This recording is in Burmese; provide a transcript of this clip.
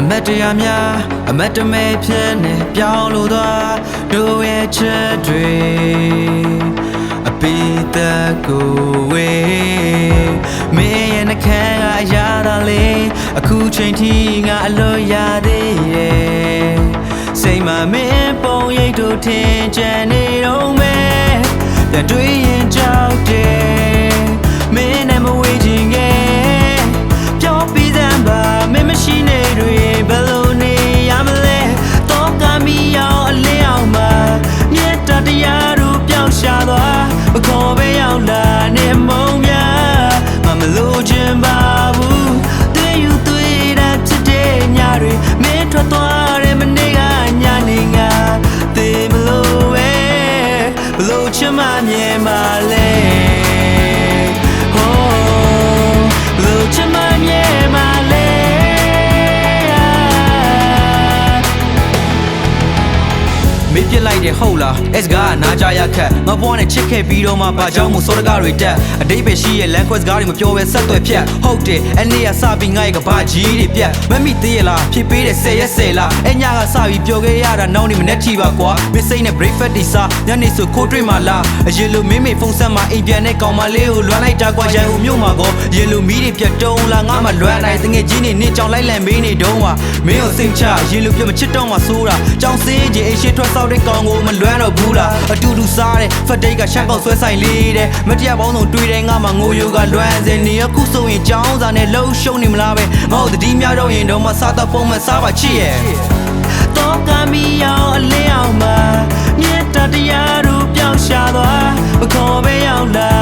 မတ်တရားများအမတ်တမဲဖြစ်နေပြောင်းလို့သွားတို့ရဲ့ချက်တွေအပိသက်ကိုဝေးမင်းရဲ့နှခမ်းကရတာလေအခုချိန်ထိငါအလို့ရသေးရဲ့စိတ်မမင်းပုံရိပ်တို့ထင်ကြံနေတော့မယ်ပြန်တွေ့ရင်ကြောက်တယ်မင်းနဲ့မဝေးချင်ခဲ့ပြောပြီးစမ်းပါမင်းမရှိနေတွေဘယ်လိုနေရမလဲတော့ကမီရောက်အလင်းအောင်မှာမြတ်တရားတို့ပျောက်ရှာသွားမခေါ်ပဲရောက်လာနေမုံများမလို့ချင်ပါဘူးတွေ့ယူတွေ့တဲ့ဖြစ်တဲ့ညတွေမင်းထွက်သွားတဲ့မနေ့ကညနေငါသေမလို့ပဲဘလို့ချင်မှမြင်ပါလဲမေးပြလိုက်တယ်ဟုတ်လား S ကနားကြရခက်ငါဘွားနဲ့ချစ်ခဲ့ပြီးတော့မှဘာကြောင့်မို့စောတကားတွေတက်အတိတ်ပဲရှိရဲ့ language ကားတွေမပြောပဲဆက်သွယ်ဖြတ်ဟုတ်တယ်အဲ့နေ့ကစပြီးငါ့ရဲ့ကဘာကြီးတွေပြတ်မမိသေးရလားဖြစ်ပေးတယ်10 ရက်10လားအဲ့ညကစပြီးပြောခဲ့ရတာနောက်နေမနဲ့ထီပါကွာမစိမ့်နဲ့ breakfast တီစားညနေဆိုခိုးတွေ့မှလားအရင်လိုမင်းမေဖုန်းဆက်မှအိမ်ပြန်တဲ့ကောင်မလေးကိုလွမ်းလိုက်တာကွာရန်ကုန်မြို့မှာကောရေလိုမီးတွေပြတ်တုံးလားငါမှလွမ်းနိုင်တငယ်ကြီးနေကြောင်လိုက်လန်မေးနေတုံးပါမင်းကိုစိတ်ချရေလိုပြမချစ်တော့မှဆိုးတာကြောင်စင်းကြီးအိမ်ရှိထွက်ဆောက်တဲ့ကောင်ကိုမလွမ်းတော့ဘူးလားအတူတူစားတဲ့ဖက်တိတ်ကရှမ်းကောက်ဆွဲဆိုင်လေးတဲ့မတရားပေါင်းစုံတွေ့တဲ့ငါမှငိုယိုကလွမ်းစင်နေအခုဆိုရင်ကြောင်းစာနဲ့လှုပ်ရှုံနေမလားပဲငါ့ကိုတတိများတော့ရင်တော့မစားတော့ပုံမှန်စားပါချစ်ရဲ့တော့ကမီရောက်အလင်းအောင်မှာမြတ်တရားတို့ပျောက်ရှာသွားမခေါ်ပဲရောက်လာ